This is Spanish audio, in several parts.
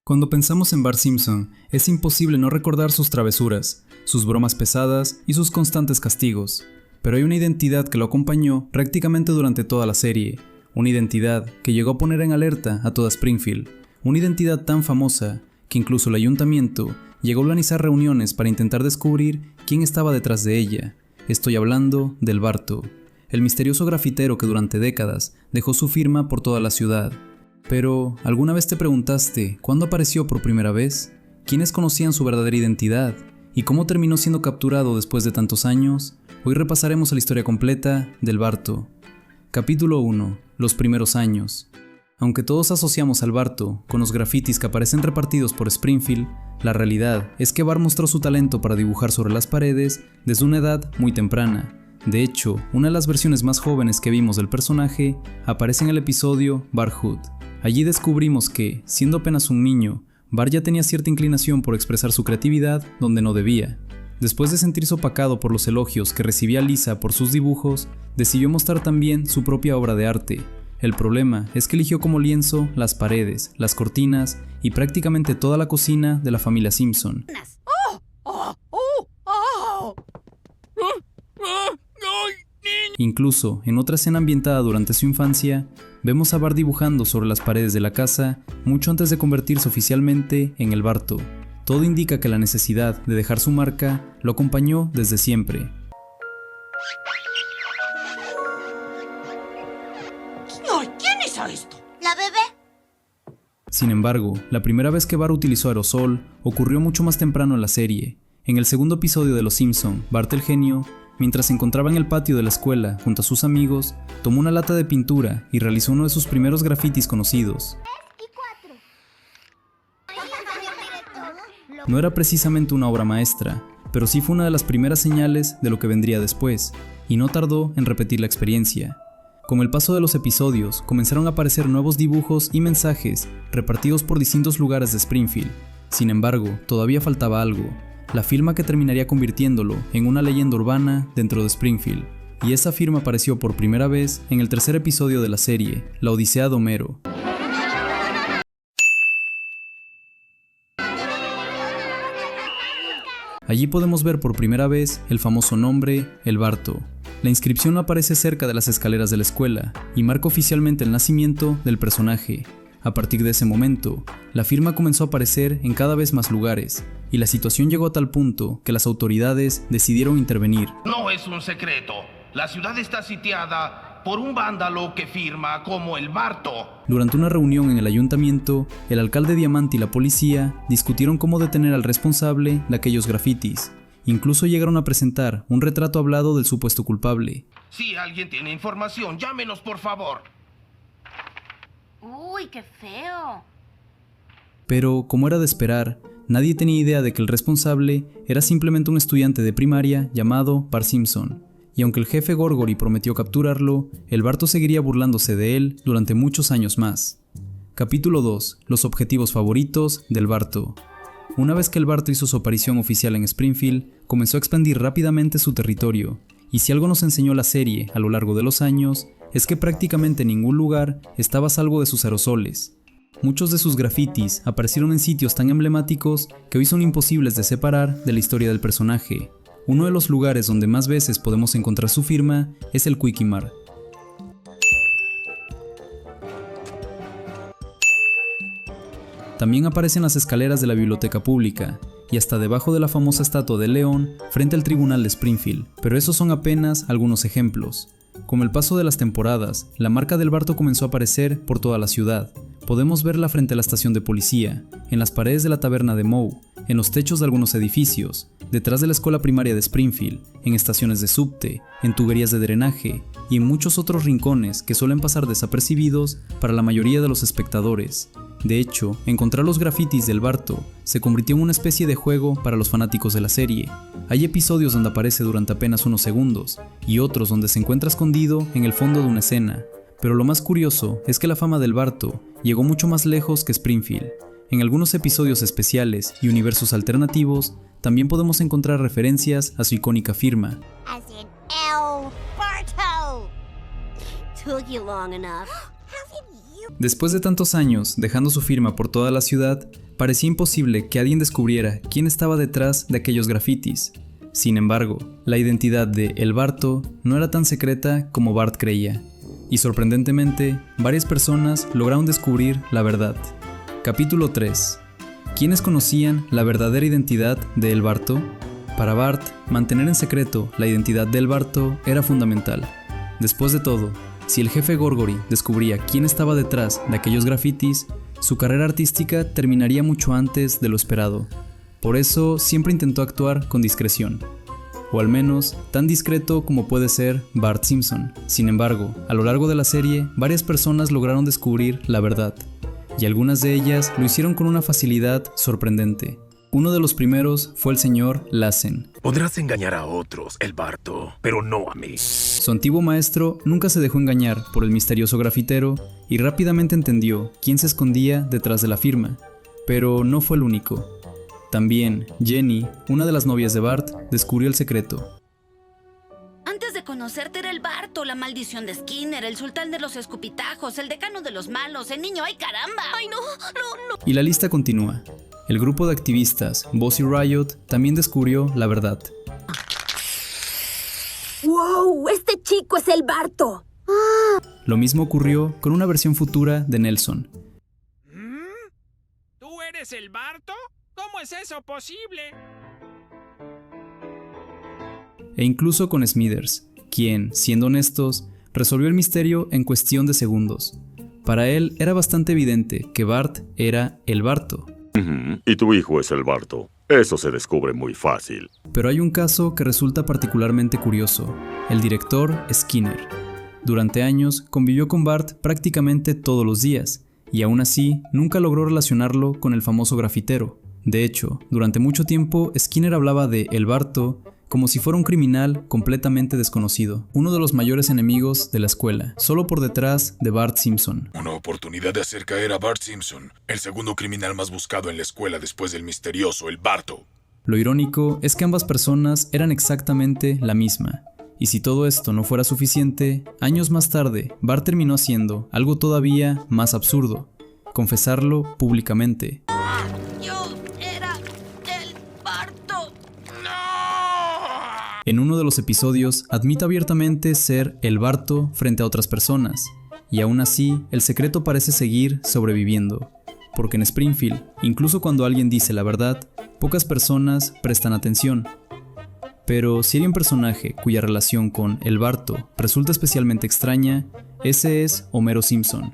Cuando pensamos en Bart Simpson, es imposible no recordar sus travesuras, sus bromas pesadas y sus constantes castigos. Pero hay una identidad que lo acompañó prácticamente durante toda la serie, una identidad que llegó a poner en alerta a toda Springfield, una identidad tan famosa que incluso el ayuntamiento llegó a organizar reuniones para intentar descubrir quién estaba detrás de ella. Estoy hablando del Barto, el misterioso grafitero que durante décadas dejó su firma por toda la ciudad. Pero, ¿alguna vez te preguntaste cuándo apareció por primera vez? ¿Quiénes conocían su verdadera identidad? ¿Y cómo terminó siendo capturado después de tantos años? Hoy repasaremos la historia completa del Barto. Capítulo 1. Los primeros años. Aunque todos asociamos al Barto con los grafitis que aparecen repartidos por Springfield, la realidad es que Bart mostró su talento para dibujar sobre las paredes desde una edad muy temprana. De hecho, una de las versiones más jóvenes que vimos del personaje aparece en el episodio Bart Hood. Allí descubrimos que, siendo apenas un niño, Bart ya tenía cierta inclinación por expresar su creatividad donde no debía. Después de sentirse opacado por los elogios que recibía Lisa por sus dibujos, decidió mostrar también su propia obra de arte. El problema es que eligió como lienzo las paredes, las cortinas y prácticamente toda la cocina de la familia Simpson. Incluso, en otra escena ambientada durante su infancia, vemos a Bart dibujando sobre las paredes de la casa mucho antes de convertirse oficialmente en el Barto. Todo indica que la necesidad de dejar su marca lo acompañó desde siempre. ¿Quién hizo esto? ¿La bebé? Sin embargo, la primera vez que Bart utilizó aerosol ocurrió mucho más temprano en la serie. En el segundo episodio de Los Simpson, Bart el genio, mientras se encontraba en el patio de la escuela junto a sus amigos, tomó una lata de pintura y realizó uno de sus primeros grafitis conocidos. No era precisamente una obra maestra, pero sí fue una de las primeras señales de lo que vendría después, y no tardó en repetir la experiencia. Con el paso de los episodios, comenzaron a aparecer nuevos dibujos y mensajes repartidos por distintos lugares de Springfield. Sin embargo, todavía faltaba algo. La firma que terminaría convirtiéndolo en una leyenda urbana dentro de Springfield. Y esa firma apareció por primera vez en el tercer episodio de la serie, La Odisea de Homero. Allí podemos ver por primera vez el famoso nombre, el Barto. La inscripción aparece cerca de las escaleras de la escuela y marca oficialmente el nacimiento del personaje. A partir de ese momento, la firma comenzó a aparecer en cada vez más lugares, y la situación llegó a tal punto que las autoridades decidieron intervenir. No es un secreto. La ciudad está sitiada por un vándalo que firma como el Barto. Durante una reunión en el ayuntamiento, el alcalde Diamante y la policía discutieron cómo detener al responsable de aquellos grafitis. Incluso llegaron a presentar un retrato hablado del supuesto culpable. Si alguien tiene información, llámenos por favor. Uy, qué feo. Pero, como era de esperar, nadie tenía idea de que el responsable era simplemente un estudiante de primaria llamado Bart Simpson. Y aunque el jefe Gorgory prometió capturarlo, el Barto seguiría burlándose de él durante muchos años más. Capítulo 2. Los objetivos favoritos del Barto. Una vez que el Barto hizo su aparición oficial en Springfield, comenzó a expandir rápidamente su territorio. Y si algo nos enseñó la serie a lo largo de los años, es que prácticamente ningún lugar estaba a salvo de sus aerosoles. Muchos de sus grafitis aparecieron en sitios tan emblemáticos que hoy son imposibles de separar de la historia del personaje. Uno de los lugares donde más veces podemos encontrar su firma es el Kwik-E-Mart. También aparecen las escaleras de la biblioteca pública y hasta debajo de la famosa estatua del león frente al tribunal de Springfield, pero esos son apenas algunos ejemplos. Con el paso de las temporadas, la marca del Barto comenzó a aparecer por toda la ciudad. Podemos verla frente a la estación de policía, en las paredes de la taberna de Moe, en los techos de algunos edificios, detrás de la escuela primaria de Springfield, en estaciones de subte, en tuberías de drenaje y en muchos otros rincones que suelen pasar desapercibidos para la mayoría de los espectadores. De hecho, encontrar los grafitis del Barto se convirtió en una especie de juego para los fanáticos de la serie. Hay episodios donde aparece durante apenas unos segundos y otros donde se encuentra escondido en el fondo de una escena. Pero lo más curioso es que la fama del Barto llegó mucho más lejos que Springfield. En algunos episodios especiales y universos alternativos también podemos encontrar referencias a su icónica firma. As in El Barto. Took you long enough. How did Después de tantos años dejando su firma por toda la ciudad, parecía imposible que alguien descubriera quién estaba detrás de aquellos grafitis. Sin embargo, la identidad de El Barto no era tan secreta como Bart creía, y sorprendentemente, varias personas lograron descubrir la verdad. Capítulo 3. ¿Quiénes conocían la verdadera identidad de El Barto? Para Bart, mantener en secreto la identidad de El Barto era fundamental. Después de todo, si el jefe Gorgory descubría quién estaba detrás de aquellos grafitis, su carrera artística terminaría mucho antes de lo esperado. Por eso siempre intentó actuar con discreción, o al menos tan discreto como puede ser Bart Simpson. Sin embargo, a lo largo de la serie, varias personas lograron descubrir la verdad, y algunas de ellas lo hicieron con una facilidad sorprendente. Uno de los primeros fue el señor Lassen. Podrás engañar a otros, El Barto, pero no a mí. Su antiguo maestro nunca se dejó engañar por el misterioso grafitero y rápidamente entendió quién se escondía detrás de la firma, pero no fue el único. También Jenny, una de las novias de Bart, descubrió el secreto. Antes de conocerte era el Barto, la maldición de Skinner, el sultán de los escupitajos, el decano de los malos, el niño, ¡ay caramba! ¡Ay no! Y la lista continúa. El grupo de activistas Bossy Riot también descubrió la verdad. ¡Wow! ¡Este chico es el Barto! Lo mismo ocurrió con una versión futura de Nelson. ¿Tú eres el Barto? ¿Cómo es eso posible? E incluso con Smithers, quien, siendo honestos, resolvió el misterio en cuestión de segundos. Para él era bastante evidente que Bart era el Barto. Y tu hijo es el Barto. Eso se descubre muy fácil. Pero hay un caso que resulta particularmente curioso: el director Skinner. Durante años convivió con Bart prácticamente todos los días, y aún así nunca logró relacionarlo con el famoso grafitero. De hecho, durante mucho tiempo Skinner hablaba de El Barto como si fuera un criminal completamente desconocido, uno de los mayores enemigos de la escuela, solo por detrás de Bart Simpson. Una oportunidad de hacer caer a Bart Simpson, el segundo criminal más buscado en la escuela después del misterioso El Barto. Lo irónico es que ambas personas eran exactamente la misma. Y si todo esto no fuera suficiente, años más tarde, Bart terminó haciendo algo todavía más absurdo: confesarlo públicamente. Yo era el Barto. En uno de los episodios, admite abiertamente ser el Barto frente a otras personas, y aún así, el secreto parece seguir sobreviviendo. Porque en Springfield, incluso cuando alguien dice la verdad, pocas personas prestan atención. Pero si hay un personaje cuya relación con el Barto resulta especialmente extraña, ese es Homero Simpson.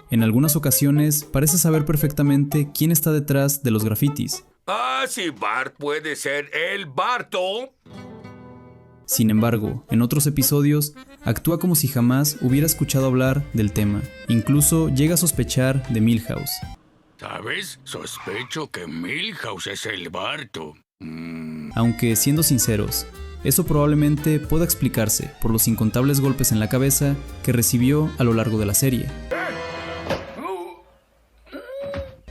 En algunas ocasiones parece saber perfectamente quién está detrás de los grafitis. Si Bart puede ser el Barto. Sin embargo, en otros episodios, actúa como si jamás hubiera escuchado hablar del tema. Incluso llega a sospechar de Milhouse. ¿Sabes? Sospecho que Milhouse es el Barto. Aunque, siendo sinceros, eso probablemente pueda explicarse por los incontables golpes en la cabeza que recibió a lo largo de la serie.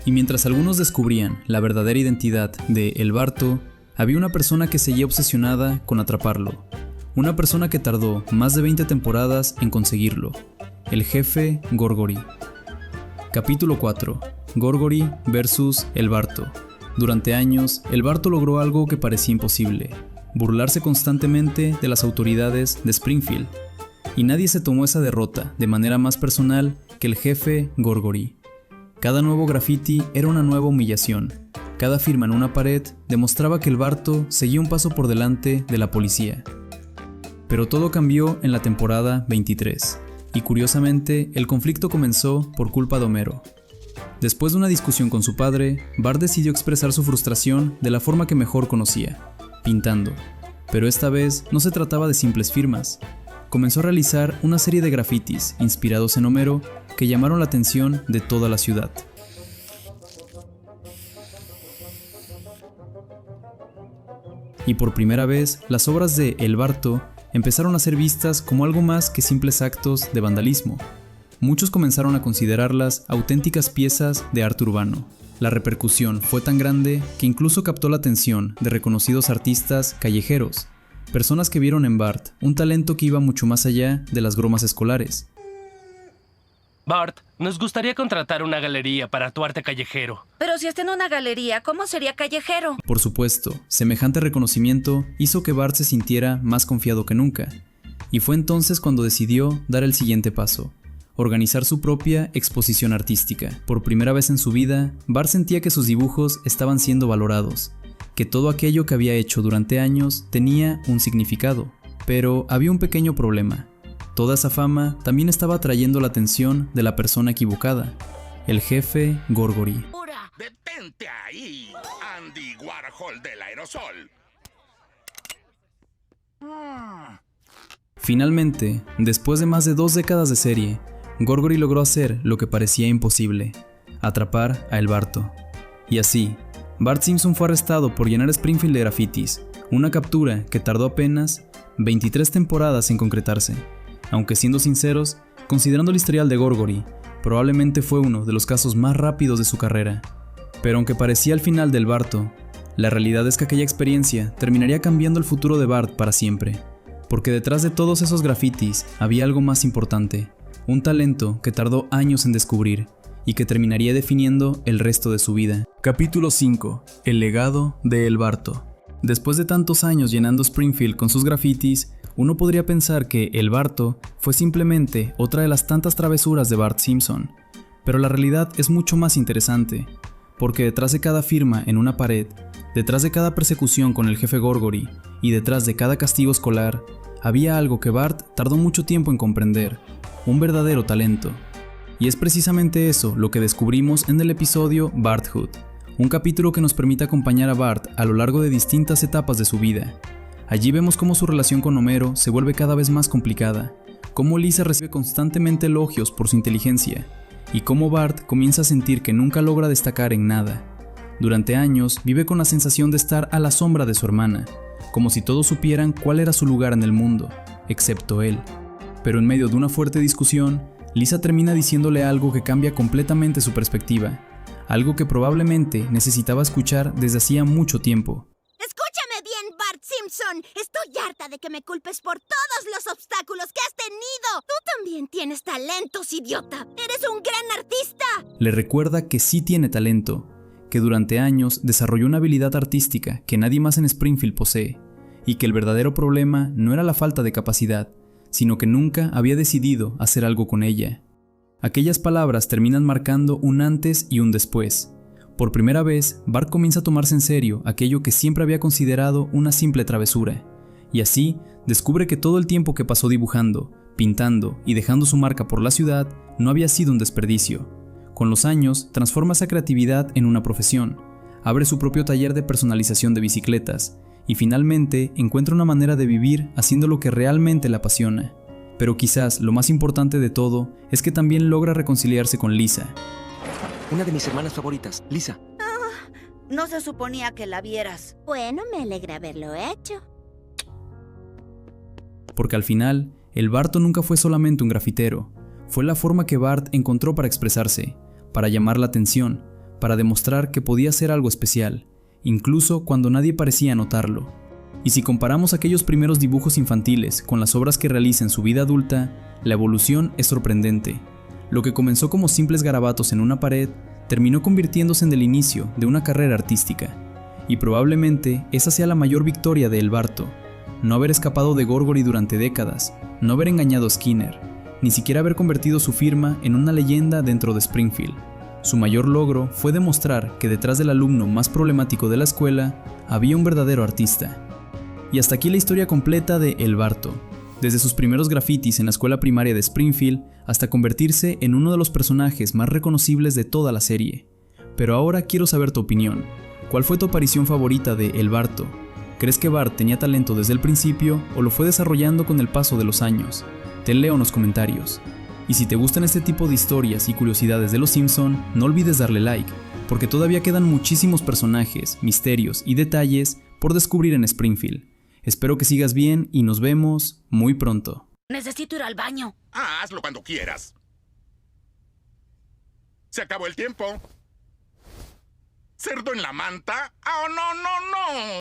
Y mientras algunos descubrían la verdadera identidad de El Barto, había una persona que seguía obsesionada con atraparlo. Una persona que tardó más de 20 temporadas en conseguirlo: el jefe Gorgory. Capítulo 4. Gorgory vs. El Barto. Durante años, El Barto logró algo que parecía imposible: burlarse constantemente de las autoridades de Springfield. Y nadie se tomó esa derrota de manera más personal que el jefe Gorgory. Cada nuevo graffiti era una nueva humillación. Cada firma en una pared demostraba que el Barto seguía un paso por delante de la policía. Pero todo cambió en la temporada 23, y curiosamente el conflicto comenzó por culpa de Homero. Después de una discusión con su padre, Bart decidió expresar su frustración de la forma que mejor conocía: pintando. Pero esta vez no se trataba de simples firmas. Comenzó a realizar una serie de grafitis inspirados en Homero que llamaron la atención de toda la ciudad. Y por primera vez, las obras de El Barto empezaron a ser vistas como algo más que simples actos de vandalismo. Muchos comenzaron a considerarlas auténticas piezas de arte urbano. La repercusión fue tan grande que incluso captó la atención de reconocidos artistas callejeros, personas que vieron en Bart un talento que iba mucho más allá de las bromas escolares. Bart, nos gustaría contratar una galería para tu arte callejero. Pero si está en una galería, ¿cómo sería callejero? Por supuesto, semejante reconocimiento hizo que Bart se sintiera más confiado que nunca, y fue entonces cuando decidió dar el siguiente paso: organizar su propia exposición artística. Por primera vez en su vida, Bart sentía que sus dibujos estaban siendo valorados, que todo aquello que había hecho durante años tenía un significado. Pero había un pequeño problema. Toda esa fama también estaba atrayendo la atención de la persona equivocada, el jefe Gorgory. ¡Detente ahí, Andy Warhol del aerosol! Finalmente, después de más de 2 décadas de serie, Gorgory logró hacer lo que parecía imposible: atrapar a El Barto. Y así, Bart Simpson fue arrestado por llenar Springfield de grafitis, una captura que tardó apenas 23 temporadas en concretarse. Aunque siendo sinceros, considerando el historial de Gorgory, probablemente fue uno de los casos más rápidos de su carrera. Pero aunque parecía el final del Barto, la realidad es que aquella experiencia terminaría cambiando el futuro de Bart para siempre. Porque detrás de todos esos grafitis había algo más importante, un talento que tardó años en descubrir y que terminaría definiendo el resto de su vida. Capítulo 5. El legado de El Barto. Después de tantos años llenando Springfield con sus grafitis, uno podría pensar que El Barto fue simplemente otra de las tantas travesuras de Bart Simpson, pero la realidad es mucho más interesante, porque detrás de cada firma en una pared, detrás de cada persecución con el jefe Gorgory y detrás de cada castigo escolar, había algo que Bart tardó mucho tiempo en comprender: un verdadero talento. Y es precisamente eso lo que descubrimos en el episodio Barthood, un capítulo que nos permite acompañar a Bart a lo largo de distintas etapas de su vida. Allí vemos cómo su relación con Homero se vuelve cada vez más complicada, cómo Lisa recibe constantemente elogios por su inteligencia, y cómo Bart comienza a sentir que nunca logra destacar en nada. Durante años vive con la sensación de estar a la sombra de su hermana, como si todos supieran cuál era su lugar en el mundo, excepto él. Pero en medio de una fuerte discusión, Lisa termina diciéndole algo que cambia completamente su perspectiva, algo que probablemente necesitaba escuchar desde hacía mucho tiempo. Escúchame bien, Bart Simpson. Estoy harta de que me culpes por todos los obstáculos que has tenido. Tú también tienes talentos, idiota. Eres un gran artista. Le recuerda que sí tiene talento, que durante años desarrolló una habilidad artística que nadie más en Springfield posee, y que el verdadero problema no era la falta de capacidad, sino que nunca había decidido hacer algo con ella. Aquellas palabras terminan marcando un antes y un después. Por primera vez, Bart comienza a tomarse en serio aquello que siempre había considerado una simple travesura, y así descubre que todo el tiempo que pasó dibujando, pintando y dejando su marca por la ciudad no había sido un desperdicio. Con los años, transforma esa creatividad en una profesión, abre su propio taller de personalización de bicicletas, y finalmente encuentra una manera de vivir haciendo lo que realmente le apasiona. Pero quizás lo más importante de todo es que también logra reconciliarse con Lisa. Una de mis hermanas favoritas, Lisa. No se suponía que la vieras. Bueno, me alegra haberlo hecho. Porque al final, el Barto nunca fue solamente un grafitero, fue la forma que Bart encontró para expresarse, para llamar la atención, para demostrar que podía ser algo especial, incluso cuando nadie parecía notarlo. Y si comparamos aquellos primeros dibujos infantiles con las obras que realiza en su vida adulta, la evolución es sorprendente. Lo que comenzó como simples garabatos en una pared, terminó convirtiéndose en el inicio de una carrera artística. Y probablemente esa sea la mayor victoria de El Barto: no haber escapado de Gorgory durante décadas, no haber engañado a Skinner, ni siquiera haber convertido su firma en una leyenda dentro de Springfield. Su mayor logro fue demostrar que detrás del alumno más problemático de la escuela había un verdadero artista. Y hasta aquí la historia completa de El Barto, desde sus primeros grafitis en la escuela primaria de Springfield hasta convertirse en uno de los personajes más reconocibles de toda la serie. Pero ahora quiero saber tu opinión. ¿Cuál fue tu aparición favorita de El Barto? ¿Crees que Bart tenía talento desde el principio o lo fue desarrollando con el paso de los años? Te leo en los comentarios. Y si te gustan este tipo de historias y curiosidades de los Simpson, no olvides darle like, porque todavía quedan muchísimos personajes, misterios y detalles por descubrir en Springfield. Espero que sigas bien y nos vemos muy pronto. Necesito ir al baño. Hazlo cuando quieras. Se acabó el tiempo. ¿Cerdo en la manta? ¡Oh, no, no, no!